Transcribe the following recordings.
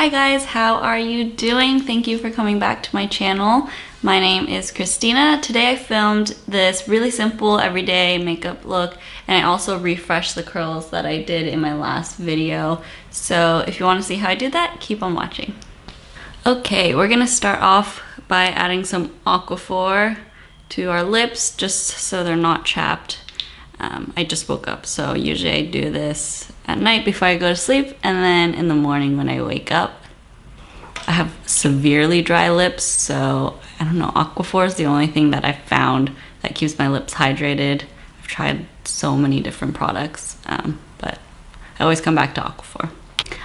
Hi guys, how are you doing? Thank you for coming back to my channel. My name is Christina. Today I filmed this really simple everyday makeup look, and I also refreshed the curls that I did in my last video. So if you want to see how I did that, keep on watching. Okay, we're gonna start off by adding some Aquaphor to our lips just so they're not chapped. I just woke up, so usually I do this at night before I go to sleep, and then in the morning when I wake up. I have severely dry lips, so I don't know, Aquaphor is the only thing that I've found that keeps my lips hydrated. I've tried so many different products, but I always come back to Aquaphor.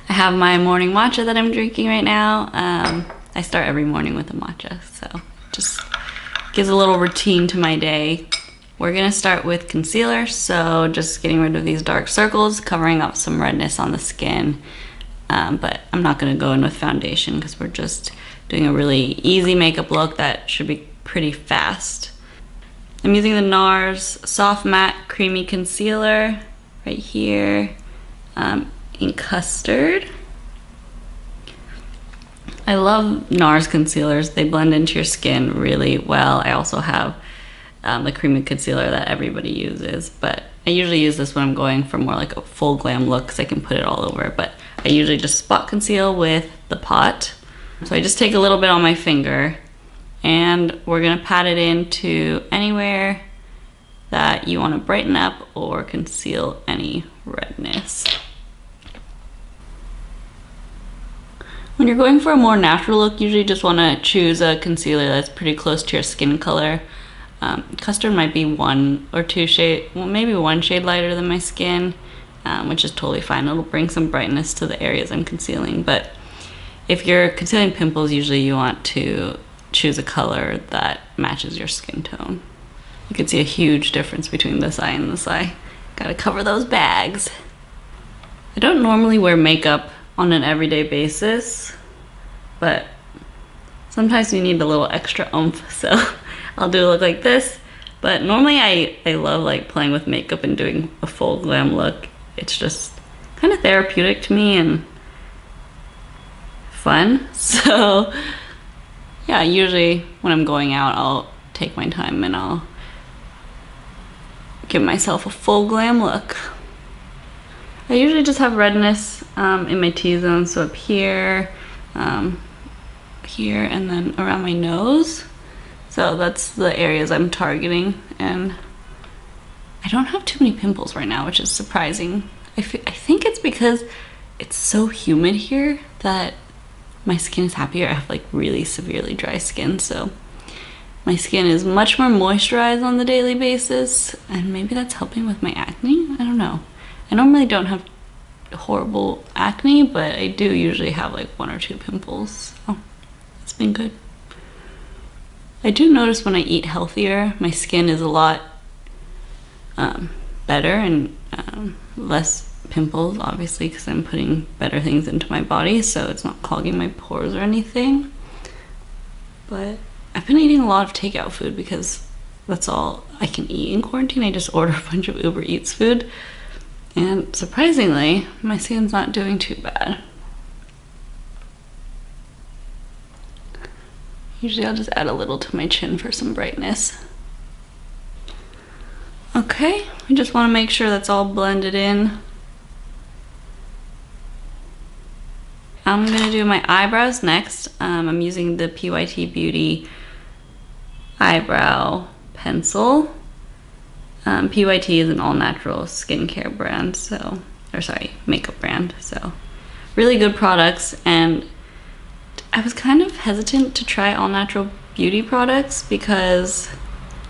I have my morning matcha that I'm drinking right now. I start every morning with a matcha, so it just gives a little routine to my day. We're gonna start with concealer, so just getting rid of these dark circles, covering up some redness on the skin. But I'm not gonna go in with foundation because we're just doing a really easy makeup look that should be pretty fast. I'm using the NARS Soft Matte Creamy Concealer right here in Custard. I love NARS concealers. They blend into your skin really well. I also have the creamy concealer that everybody uses, but I usually use this when I'm going for more like a full glam look because I can put it all over, but I usually just spot conceal with the pot. So I just take a little bit on my finger and we're gonna pat it into anywhere that you want to brighten up or conceal any redness. When you're going for a more natural look, you usually just want to choose a concealer that's pretty close to your skin color. Custard might be one or two shade, well, maybe one shade lighter than my skin, which is totally fine. It'll bring some brightness to the areas I'm concealing. But if you're concealing pimples, usually you want to choose a color that matches your skin tone. You can see a huge difference between this eye and this eye. Gotta cover those bags. I don't normally wear makeup on an everyday basis, but sometimes you need a little extra oomph, so I'll do a look like this. But normally I love like playing with makeup and doing a full glam look. It's just kind of therapeutic to me and fun. So yeah, usually when I'm going out, I'll take my time and I'll give myself a full glam look. I usually just have redness in my T-zone, so up here, here, and then around my nose. So that's the areas I'm targeting, and I don't have too many pimples right now, which is surprising. I think it's because it's so humid here that my skin is happier. I have like really severely dry skin, so my skin is much more moisturized on the daily basis, and maybe that's helping with my acne. I don't know. I normally don't have horrible acne, but I do usually have like one or two pimples, so it's been good. I do notice when I eat healthier, my skin is a lot better and less pimples, obviously, because I'm putting better things into my body, so it's not clogging my pores or anything. But I've been eating a lot of takeout food because that's all I can eat in quarantine. I just order a bunch of Uber Eats food, and surprisingly, my skin's not doing too bad. Usually I'll just add a little to my chin for some brightness. Okay, I just want to make sure that's all blended in. I'm gonna do my eyebrows next. I'm using the PYT Beauty eyebrow pencil. PYT is an all-natural skincare brand, so, or sorry, makeup brand, so really good products. And I was kind of hesitant to try all natural beauty products because,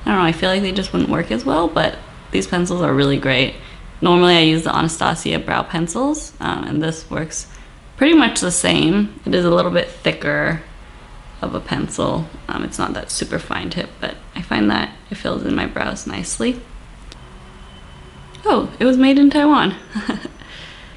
I don't know, I feel like they just wouldn't work as well, but these pencils are really great. Normally I use the Anastasia brow pencils, and this works pretty much the same. It is a little bit thicker of a pencil. It's not that super fine tip, but I find that it fills in my brows nicely. Oh, it was made in Taiwan.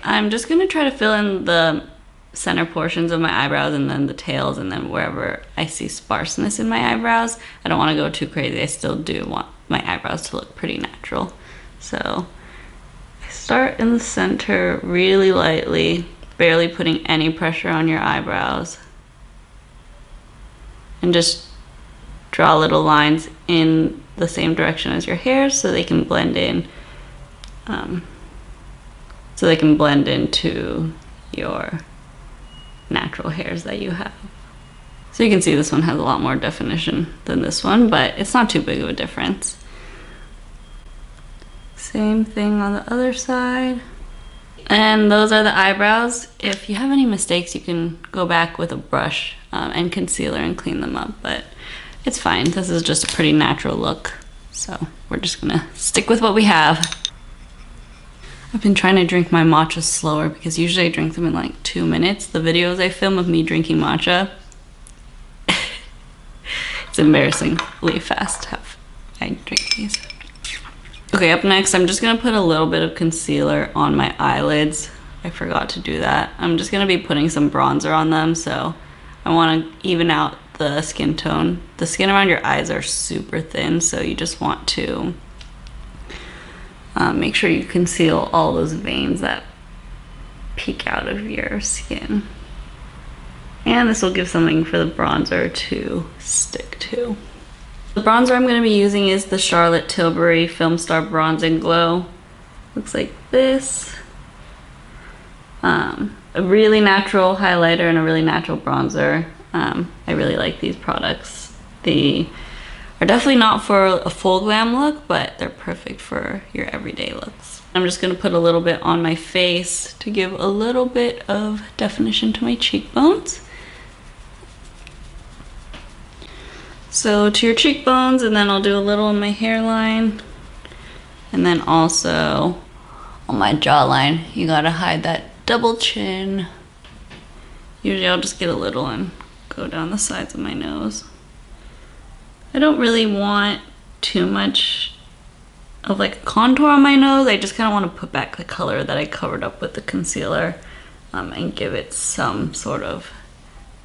I'm just gonna try to fill in the center portions of my eyebrows and then the tails, and then wherever I see sparseness in my eyebrows. I don't want to go too crazy. I still do want my eyebrows to look pretty natural. So I start in the center really lightly, barely putting any pressure on your eyebrows. And just draw little lines in the same direction as your hair so they can blend in. So they can blend into your natural hairs that you have. So you can see this one has a lot more definition than this one, but it's not too big of a difference. Same thing on the other side. And those are the eyebrows. If you have any mistakes, you can go back with a brush and concealer and clean them up, but it's fine. This is just a pretty natural look. So we're just gonna stick with what we have. I've been trying to drink my matcha slower because usually I drink them in like 2 minutes. The videos I film of me drinking matcha, it's embarrassingly fast how I drink these. Okay, up next, I'm just gonna put a little bit of concealer on my eyelids. I forgot to do that. I'm just gonna be putting some bronzer on them, so I wanna even out the skin tone. The skin around your eyes are super thin, so you just want to make sure you conceal all those veins that peek out of your skin. And this will give something for the bronzer to stick to. The bronzer I'm going to be using is the Charlotte Tilbury Film Star Bronze and Glow. Looks like this. A really natural highlighter and a really natural bronzer. I really like these products. They are definitely not for a full glam look, but they're perfect for your everyday looks. I'm just going to put a little bit on my face to give a little bit of definition to my cheekbones. So to your cheekbones, and then I'll do a little on my hairline, and then also on my jawline. You gotta hide that double chin. Usually I'll just get a little and go down the sides of my nose. I don't really want too much of like a contour on my nose. I just kind of want to put back the color that I covered up with the concealer and give it some sort of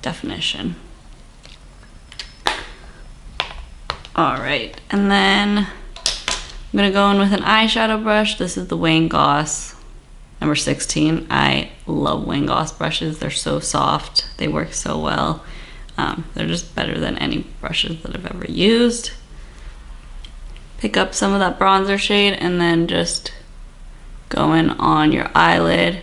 definition. All right, and then I'm gonna go in with an eyeshadow brush. This is the Wayne Goss number 16. I love Wayne Goss brushes. They're so soft. They work so well. They're just better than any brushes that I've ever used. Pick up some of that bronzer shade and then just go in on your eyelid.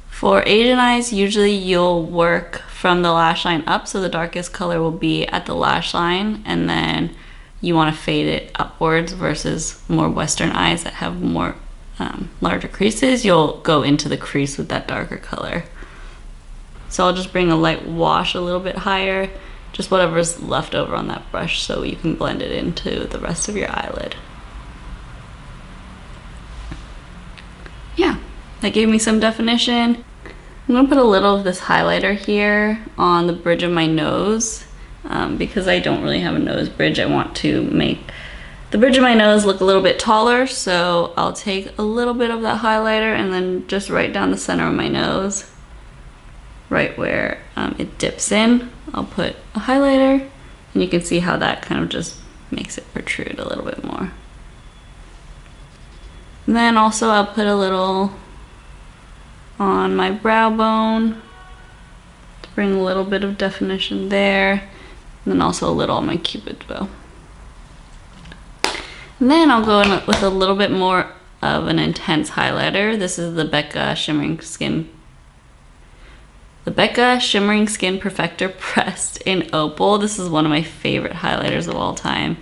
For Asian eyes, usually you'll work from the lash line up, so the darkest color will be at the lash line, and then you want to fade it upwards versus more Western eyes that have more larger creases. You'll go into the crease with that darker color. So I'll just bring a light wash a little bit higher, just whatever's left over on that brush so you can blend it into the rest of your eyelid. Yeah, that gave me some definition. I'm gonna put a little of this highlighter here on the bridge of my nose because I don't really have a nose bridge. I want to make the bridge of my nose look a little bit taller, so I'll take a little bit of that highlighter and then just right down the center of my nose, right where it dips in, I'll put a highlighter, and you can see how that kind of just makes it protrude a little bit more. And then also I'll put a little on my brow bone to bring a little bit of definition there, and then also a little on my cupid's bow. And then I'll go in with a little bit more of an intense highlighter. This is the Becca Shimmering Skin Perfector Pressed in Opal. This is one of my favorite highlighters of all time.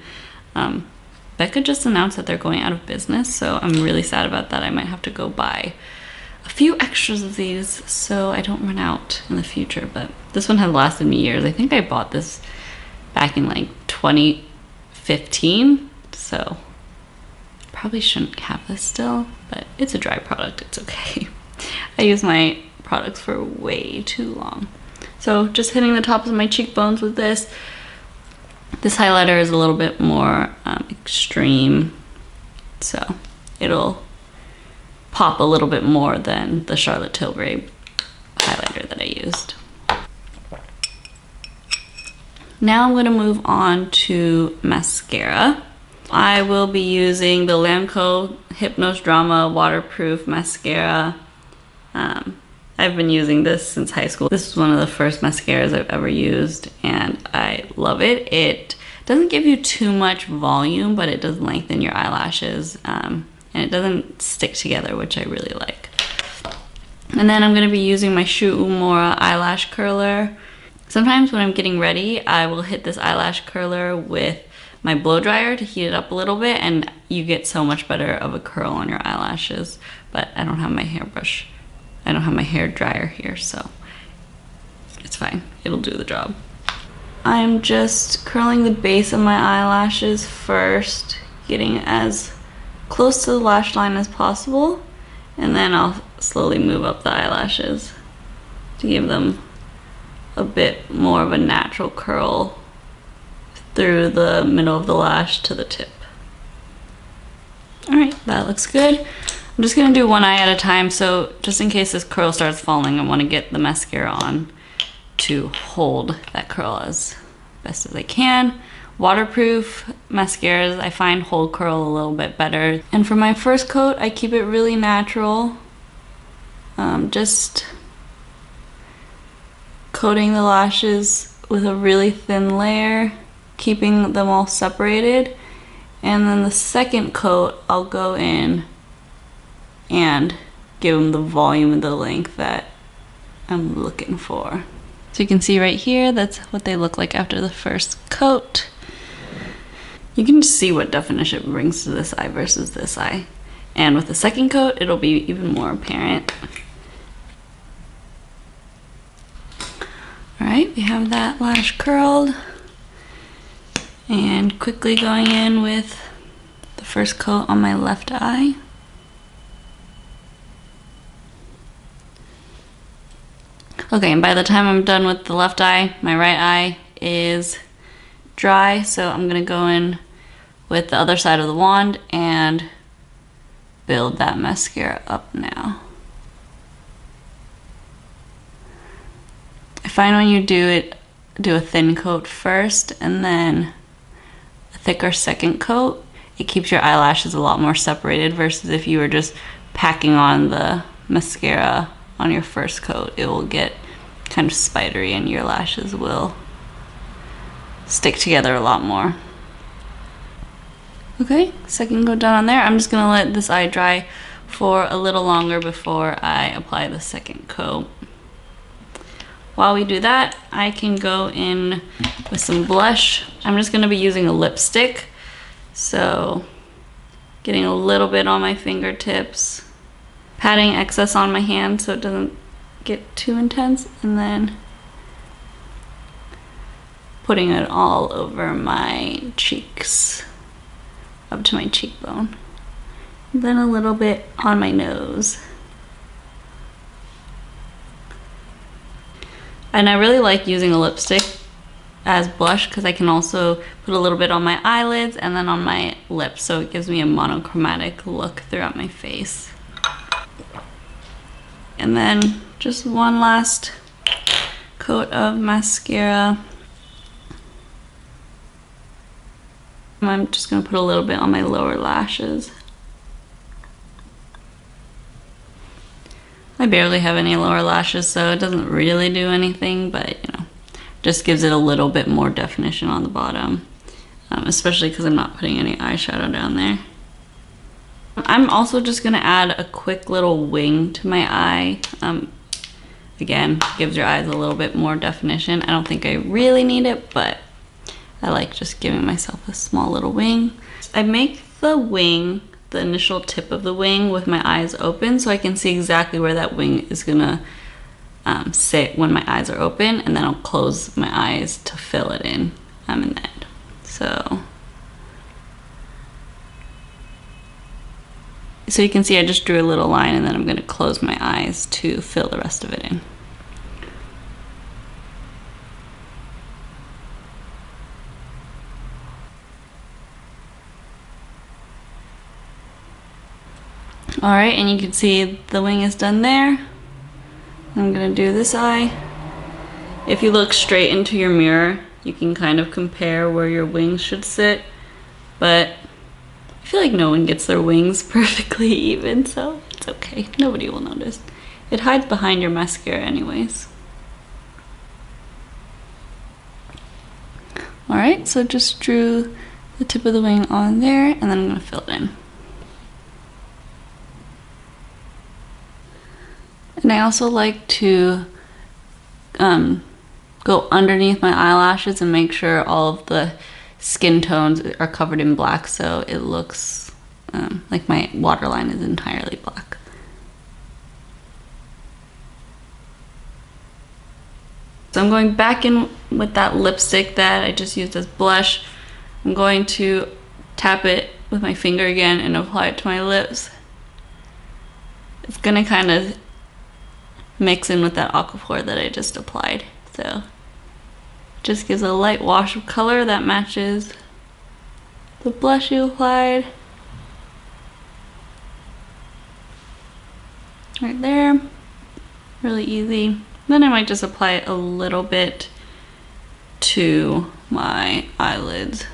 Becca just announced that they're going out of business, so I'm really sad about that. I might have to go buy a few extras of these so I don't run out in the future, but this one has lasted me years. I think I bought this back in like 2015, so probably shouldn't have this still, but it's a dry product, it's okay. I use my products for way too long. So just hitting the tops of my cheekbones with this. This highlighter is a little bit more extreme, so it'll pop a little bit more than the Charlotte Tilbury highlighter that I used. Now I'm going to move on to mascara. I will be using the Lancome Hypnose Drama Waterproof Mascara. I I've been using this since high school. This is one of the first mascaras I've ever used, and I love it. It doesn't give you too much volume, but it does lengthen your eyelashes, and it doesn't stick together, which I really like. And then I'm going to be using my Shu Uemura eyelash curler. Sometimes when I'm getting ready, I will hit this eyelash curler with my blow dryer to heat it up a little bit, and you get so much better of a curl on your eyelashes. But I don't have my hairbrush. I don't have my hair dryer here, so it's fine. It'll do the job. I'm just curling the base of my eyelashes first, getting as close to the lash line as possible, and then I'll slowly move up the eyelashes to give them a bit more of a natural curl through the middle of the lash to the tip. All right, that looks good. I'm just gonna do one eye at a time, so just in case this curl starts falling, I wanna get the mascara on to hold that curl as best as I can. Waterproof mascaras I find hold curl a little bit better. And for my first coat, I keep it really natural. Just coating the lashes with a really thin layer, keeping them all separated. And then the second coat, I'll go in and give them the volume and the length that I'm looking for. So you can see right here, that's what they look like after the first coat. You can just see what definition it brings to this eye versus this eye. And with the second coat, it'll be even more apparent. All right, we have that lash curled. And quickly going in with the first coat on my left eye. Okay, and by the time I'm done with the left eye, my right eye is dry, so I'm gonna go in with the other side of the wand and build that mascara up now. I find when you do a thin coat first and then a thicker second coat, it keeps your eyelashes a lot more separated versus if you were just packing on the mascara on your first coat, it will get kind of spidery and your lashes will stick together a lot more. Okay, second coat done on there. I'm just gonna let this eye dry for a little longer before I apply the second coat. While we do that, I can go in with some blush. I'm just gonna be using a lipstick, so getting a little bit on my fingertips, patting excess on my hand so it doesn't get too intense, and then putting it all over my cheeks, up to my cheekbone. And then a little bit on my nose. And I really like using a lipstick as blush because I can also put a little bit on my eyelids and then on my lips, so it gives me a monochromatic look throughout my face. And then just one last coat of mascara. I'm just gonna put a little bit on my lower lashes. I barely have any lower lashes, so it doesn't really do anything, but you know, just gives it a little bit more definition on the bottom, especially because I'm not putting any eyeshadow down there. I'm also just gonna add a quick little wing to my eye. Again, gives your eyes a little bit more definition. I don't think I really need it, but I like just giving myself a small little wing. I make the wing, the initial tip of the wing, with my eyes open so I can see exactly where that wing is gonna sit when my eyes are open, and then I'll close my eyes to fill it in the end. So you can see I just drew a little line, and then I'm gonna close my eyes to fill the rest of it in. All right, and you can see the wing is done there. I'm gonna do this eye. If you look straight into your mirror, you can kind of compare where your wings should sit, but I feel like no one gets their wings perfectly even, so it's okay. Nobody will notice. It hides behind your mascara anyways. Alright, so just drew the tip of the wing on there, and then I'm going to fill it in. And I also like to go underneath my eyelashes and make sure all of the skin tones are covered in black, so it looks like my waterline is entirely black. So I'm going back in with that lipstick that I just used as blush. I'm going to tap it with my finger again and apply it to my lips. It's gonna kind of mix in with that aquaphor that I just applied. So just gives a light wash of color that matches the blush you applied. Right there, really easy. Then I might just apply it a little bit to my eyelids.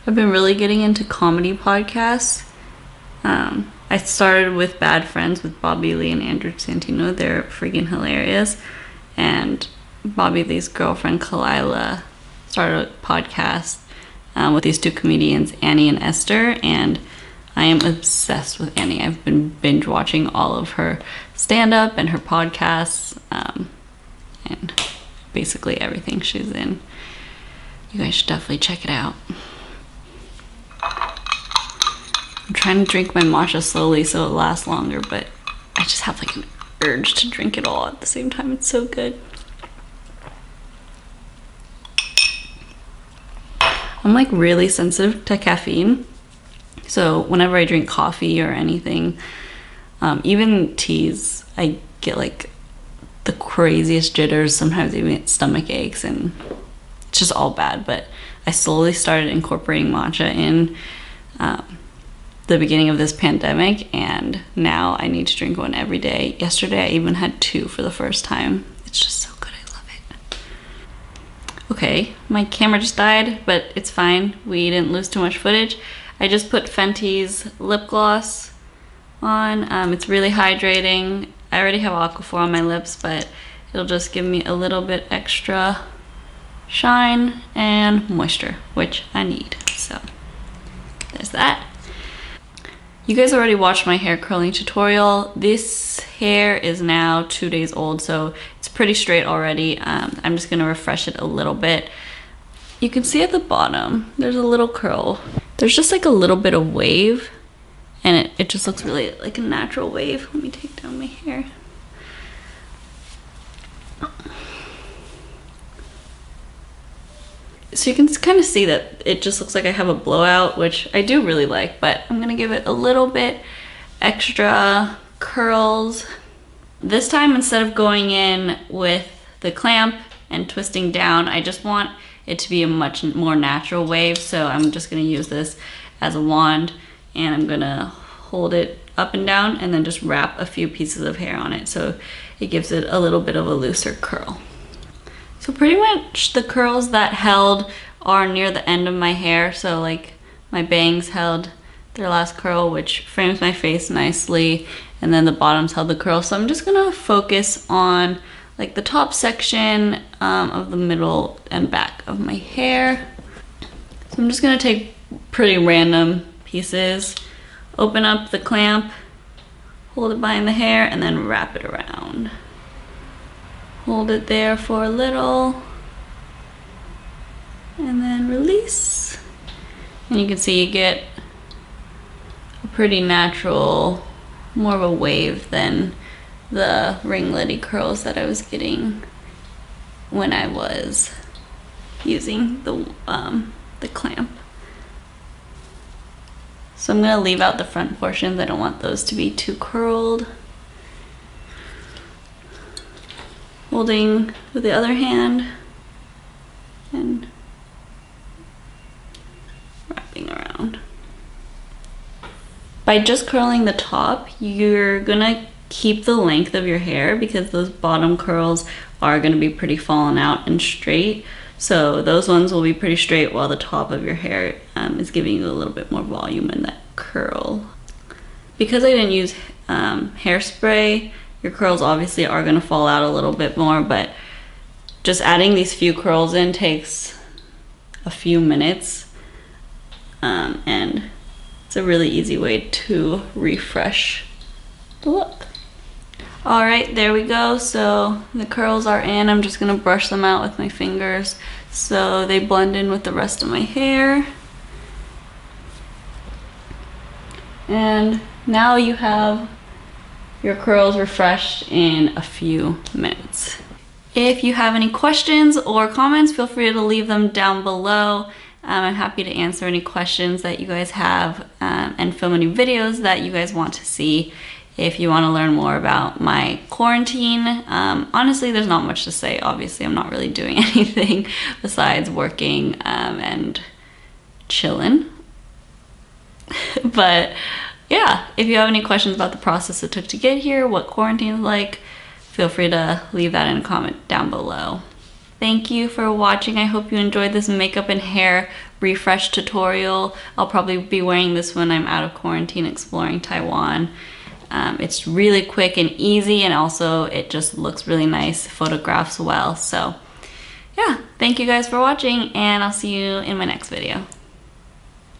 I've been really getting into comedy podcasts. I started with Bad Friends with Bobby Lee and Andrew Santino. They're freaking hilarious. And Bobby Lee's girlfriend, Kalila, started a podcast with these two comedians, Annie and Esther. And I am obsessed with Annie. I've been binge watching all of her stand-up and her podcasts, and basically everything she's in. You guys should definitely check it out. I'm trying to drink my matcha slowly so it lasts longer, but I just have like an urge to drink it all at the same time. It's so good. I'm like really sensitive to caffeine. So whenever I drink coffee or anything, even teas, I get like the craziest jitters, sometimes even stomach aches, and it's just all bad. But I slowly started incorporating matcha in the beginning of this pandemic, and now I need to drink one every day. Yesterday I even had 2 for the first time. It's just so good, I love it. Okay, my camera just died, but it's fine. We didn't lose too much footage. I just put Fenty's lip gloss on. It's really hydrating. I already have aquaphor on my lips, but it'll just give me a little bit extra shine and moisture, which I need. So there's that. You guys already watched my hair curling tutorial. This hair is now 2 days old, so it's pretty straight already. I'm just gonna refresh it a little bit. You can see at the bottom, there's a little curl. There's just like a little bit of wave, and it just looks really like a natural wave. Let me take down my hair. So you can kind of see that it just looks like I have a blowout, which I do really like, but I'm gonna give it a little bit extra curls. This time, instead of going in with the clamp and twisting down, I just want it to be a much more natural wave. So I'm just gonna use this as a wand, and I'm gonna hold it up and down and then just wrap a few pieces of hair on it, so it gives it a little bit of a looser curl. So pretty much the curls that held are near the end of my hair. So like my bangs held their last curl, which frames my face nicely, and then the bottoms held the curl. So I'm just gonna focus on like the top section of the middle and back of my hair. So I'm just gonna take pretty random pieces, open up the clamp, hold it behind the hair, and then wrap it around. Hold it there for a little, and then release. And you can see you get a pretty natural, more of a wave than the ringlety curls that I was getting when I was using the clamp. So I'm gonna leave out the front portions. I don't want those to be too curled. Holding with the other hand and wrapping around. By just curling the top, you're gonna keep the length of your hair because those bottom curls are gonna be pretty fallen out and straight. So those ones will be pretty straight while the top of your hair is giving you a little bit more volume in that curl. because I didn't use hairspray, your curls obviously are gonna fall out a little bit more, but just adding these few curls in takes a few minutes, and it's a really easy way to refresh the look. All right, there we go. So the curls are in. I'm just gonna brush them out with my fingers so they blend in with the rest of my hair. And now you have your curls refreshed in a few minutes. If you have any questions or comments, feel free to leave them down below. I'm happy to answer any questions that you guys have, and film any videos that you guys want to see. If you want to learn more about my quarantine, honestly, there's not much to say. Obviously, I'm not really doing anything besides working and chilling. But yeah, if you have any questions about the process it took to get here, what quarantine is like, feel free to leave that in a comment down below. Thank you for watching. I hope you enjoyed this makeup and hair refresh tutorial. I'll probably be wearing this when I'm out of quarantine exploring Taiwan. It's really quick and easy, and also it just looks really nice, photographs well. So yeah, thank you guys for watching, and I'll see you in my next video.